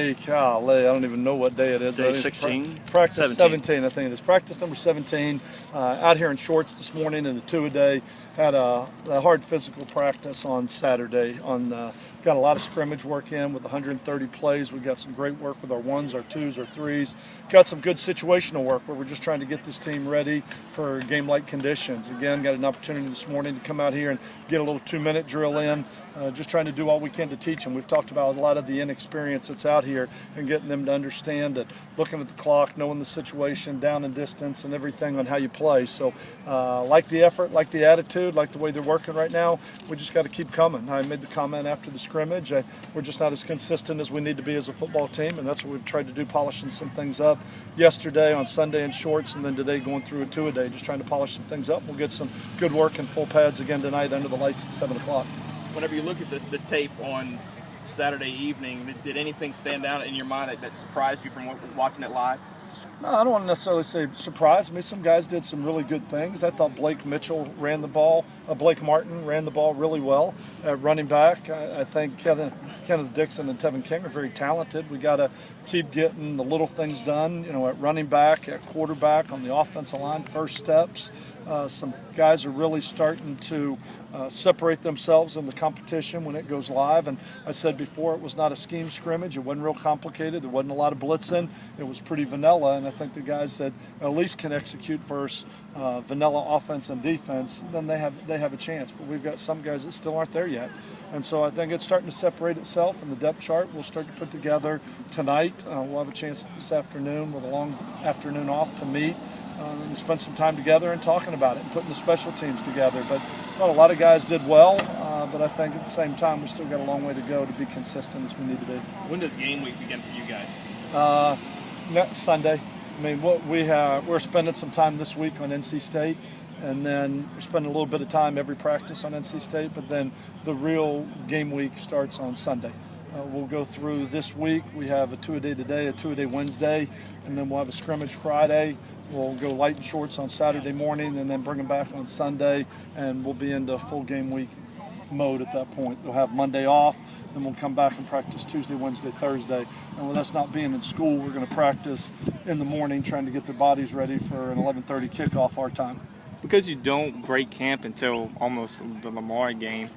Today, golly, I don't even know what day it is. Day 16? Practice 17, I think it is. Practice number 17. Out here in shorts this morning in the two-a-day. Had a hard physical practice on Saturday. Got a lot of scrimmage work in with 130 plays. We got some great work with our ones, our twos, our threes. Got some good situational work where we're just trying to get this team ready for game-like conditions. Again, got an opportunity this morning to come out here and get a little 2-minute drill in. Just trying to do all we can to teach them. We've talked about a lot of the inexperience that's out here and getting them to understand that looking at the clock, knowing the situation, down and distance, and everything on how you play. So like the effort, like the attitude, like the way they're working right now, we just got to keep coming. I made the comment after the scrimmage, we're just not as consistent as we need to be as a football team, and that's what we've tried to do, polishing some things up yesterday on Sunday in shorts, and then today going through a two-a-day, just trying to polish some things up. We'll get some good work in full pads again tonight under the lights at 7 o'clock. Whenever you look at the tape on Saturday evening, did anything stand out in your mind that surprised you from watching it live? No, I don't want to necessarily say surprised me. Some guys did some really good things. I thought Blake Mitchell ran the ball. Blake Martin ran the ball really well at running back. I think Kenneth Dixon and Tevin King are very talented. We got to keep getting the little things done, at running back, at quarterback, on the offensive line, first steps. Some guys are really starting to separate themselves in the competition when it goes live. And I said before, it was not a scheme scrimmage. It wasn't real complicated. There wasn't a lot of blitzing. It was pretty vanilla. And I think the guys that at least can execute versus vanilla offense and defense, then they have a chance. But we've got some guys that still aren't there yet. And so I think it's starting to separate itself, and the depth chart we'll start to put together tonight. We'll have a chance this afternoon with a long afternoon off to meet and spend some time together and talking about it and putting the special teams together. But a lot of guys did well, but I think at the same time we still got a long way to go to be consistent as we need to be. When does game week begin for you guys? Next Sunday. I mean, we're spending some time this week on NC State, and then we're spending a little bit of time every practice on NC State, but then the real game week starts on Sunday. We'll go through this week. We have a two-a-day today, a two-a-day Wednesday, and then we'll have a scrimmage Friday. We'll go light and shorts on Saturday morning and then bring them back on Sunday, and we'll be into full game week mode at that point. We'll have Monday off, then we'll come back and practice Tuesday, Wednesday, Thursday. And with us not being in school, we're going to practice in the morning trying to get their bodies ready for an 11:30 kickoff our time. Because you don't break camp until almost the Lamar game,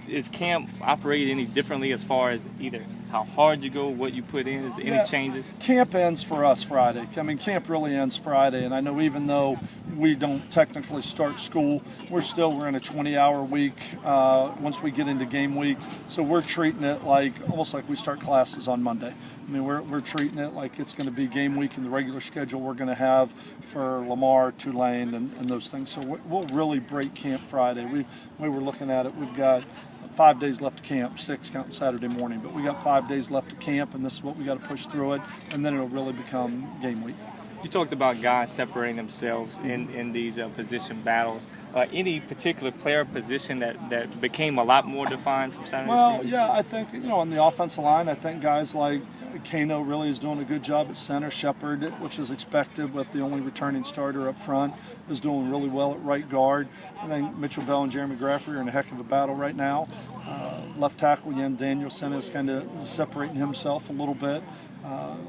is camp operate any differently as far as either how hard you go, what you put in? Is there any changes? Camp ends for us Friday. I mean, camp really ends Friday, and I know even though we don't technically start school, we're in a 20-hour week once we get into game week. So we're treating it almost like we start classes on Monday. I mean, we're treating it like it's going to be game week in the regular schedule we're going to have for Lamar, Tulane, and those things. So we'll really break camp Friday. We were looking at it. We've got 5 days left to camp, 6 counting Saturday morning, but we got 5 days left to camp, and this is what we got to push through it, and then it'll really become game week. You talked about guys separating themselves in these position battles. Any particular player position that became a lot more defined from Saturday's game? Well, yeah, I think, on the offensive line, I think guys like Kano really is doing a good job at center. Shepard, which is expected with the only returning starter up front, is doing really well at right guard. I think Mitchell Bell and Jeremy Graffrey are in a heck of a battle right now. Left tackle, Yen Danielson is kind of separating himself a little bit.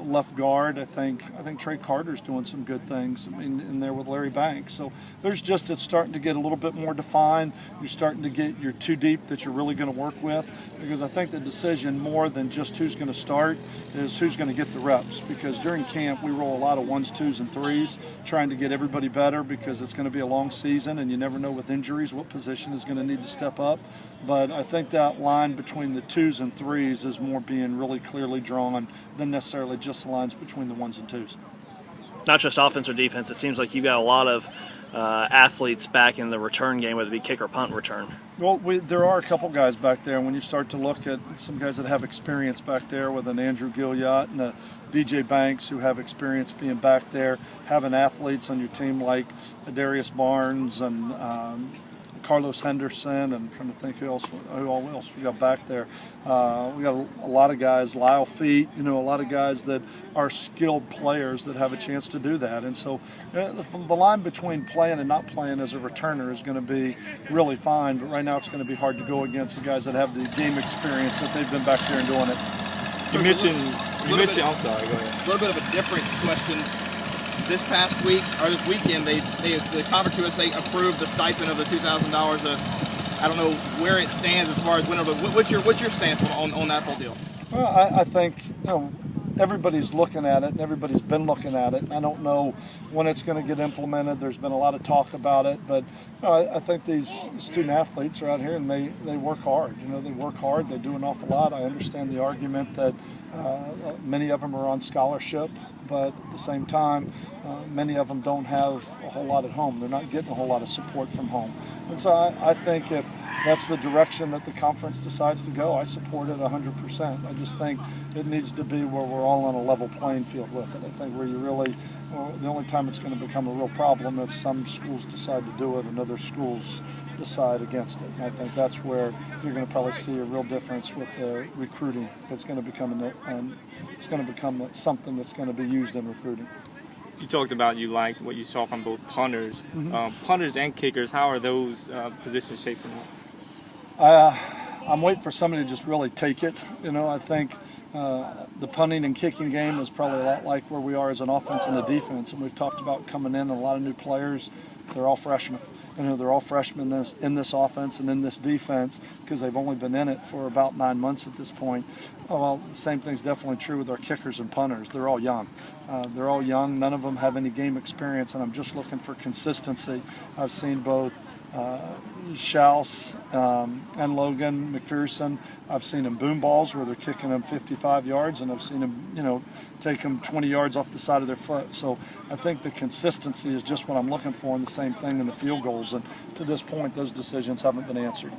Left guard, I think Trey Carter's doing some good things in there with Larry Banks. So it's starting to get a little bit more defined. You're starting to get your two deep that you're really going to work with, because I think the decision more than just who's going to start is who's going to get the reps, because during camp we roll a lot of 1s, 2s, and 3s trying to get everybody better, because it's going to be a long season and you never know with injuries what position is going to need to step up. But I think that line between the 2s and 3s is more being really clearly drawn than necessarily just the lines between the 1s and 2s. Not just offense or defense, it seems like you've got a lot of athletes back in the return game, whether it be kick or punt return. Well, there are a couple guys back there. When you start to look at some guys that have experience back there, with an Andrew Gilliott and a DJ Banks who have experience being back there, having athletes on your team like Darius Barnes and Carlos Henderson, and I'm trying to think who else we got back there. We got a lot of guys, Lyle Feet, a lot of guys that are skilled players that have a chance to do that. And so the line between playing and not playing as a returner is going to be really fine, but right now it's going to be hard to go against the guys that have the game experience that they've been back there and doing it. You mentioned You mentioned, I'm sorry, go ahead. A little bit of a different question. This past week, or this weekend, the Conference USA approved the stipend of the $2,000. I don't know where it stands as far as winner, but what's your stance on that whole deal? Well, I think everybody's looking at it, and everybody's been looking at it. I don't know when it's going to get implemented. There's been a lot of talk about it, but I think these student athletes are out here and they work hard. They work hard. They do an awful lot. I understand the argument that many of them are on scholarship, but at the same time, many of them don't have a whole lot at home. They're not getting a whole lot of support from home. And so I think if that's the direction that the conference decides to go, I support it 100%. I just think it needs to be where we're all on a level playing field with it. I think where you really, the only time it's going to become a real problem if some schools decide to do it and other schools decide against it. And I think that's where you're going to probably see a real difference with recruiting. It's going to become something that's going to be used in recruiting. You talked about you liked what you saw from both punters. Punters and kickers, how are those positions shaping up? I'm waiting for somebody to just really take it. I think the punting and kicking game is probably a lot like where we are as an offense and a defense. And we've talked about coming in, a lot of new players. They're all freshmen. They're all freshmen in this offense and in this defense because they've only been in it for about 9 months at this point. Well, the same thing's definitely true with our kickers and punters. They're all young. None of them have any game experience, and I'm just looking for consistency. I've seen both Schaus and Logan McPherson. I've seen them boom balls where they're kicking them 55 yards, and I've seen them, take them 20 yards off the side of their foot. So I think the consistency is just what I'm looking for, and the same thing in the field goals. And to this point, those decisions haven't been answered.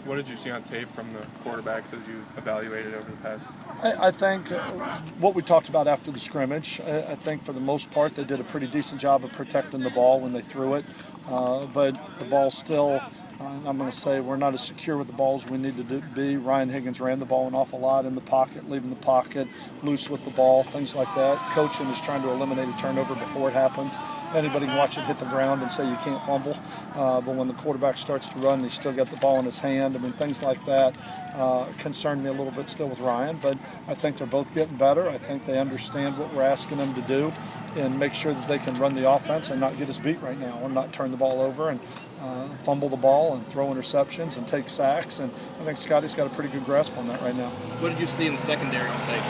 What did you see on tape from the quarterbacks as you evaluated over the past? I think what we talked about after the scrimmage, I think for the most part they did a pretty decent job of protecting the ball when they threw it. But the ball still, I'm going to say we're not as secure with the ball as we need to be. Ryan Higgins ran the ball an awful lot in the pocket, leaving the pocket, loose with the ball, things like that. Coaching is trying to eliminate a turnover before it happens. Anybody can watch it hit the ground and say you can't fumble. But when the quarterback starts to run, he's still got the ball in his hand. Things like that concern me a little bit still with Ryan. But I think they're both getting better. I think they understand what we're asking them to do and make sure that they can run the offense and not get us beat right now and not turn the ball over and fumble the ball and throw interceptions and take sacks. And I think Scotty's got a pretty good grasp on that right now. What did you see in the secondary on tape?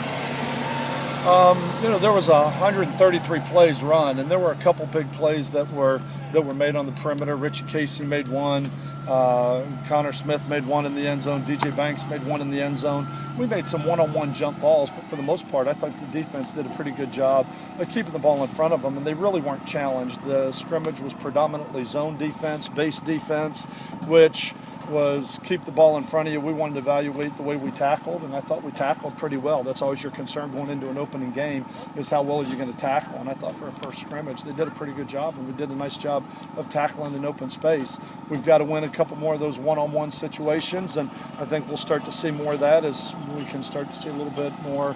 There was 133 plays run, and there were a couple big plays that were made on the perimeter. Richie Casey made one. Connor Smith made one in the end zone. DJ Banks made one in the end zone. We made some one-on-one jump balls, but for the most part, I thought the defense did a pretty good job of keeping the ball in front of them, and they really weren't challenged. The scrimmage was predominantly zone defense, base defense, which was keep the ball in front of you. We wanted to evaluate the way we tackled, and I thought we tackled pretty well. That's always your concern going into an opening game is how well are you going to tackle, and I thought for a first scrimmage they did a pretty good job, and we did a nice job of tackling in open space. We've got to win a couple more of those one-on-one situations, and I think we'll start to see more of that as we can start to see a little bit more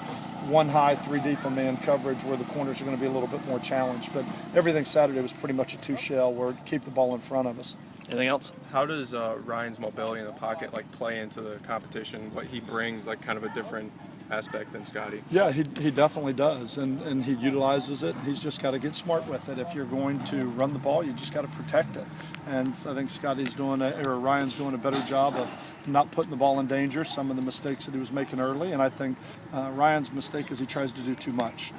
one high, three deep a man coverage where the corners are going to be a little bit more challenged. But everything Saturday was pretty much a two-shell where keep the ball in front of us. Anything else? How does Ryan's mobility in the pocket play into the competition? What he brings, kind of a different aspect than Scotty? Yeah, he definitely does, and he utilizes it. He's just got to get smart with it. If you're going to run the ball, you just got to protect it. And I think Ryan's doing a better job of not putting the ball in danger. Some of the mistakes that he was making early, and I think Ryan's mistake is he tries to do too much.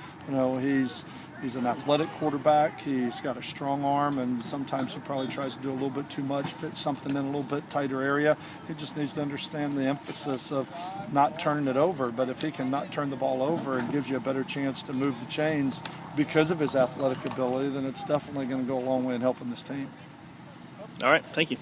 He's an athletic quarterback. He's got a strong arm, and sometimes he probably tries to do a little bit too much, fit something in a little bit tighter area. He just needs to understand the emphasis of not turning it over. But if he can not turn the ball over and gives you a better chance to move the chains because of his athletic ability, then it's definitely going to go a long way in helping this team. All right, thank you.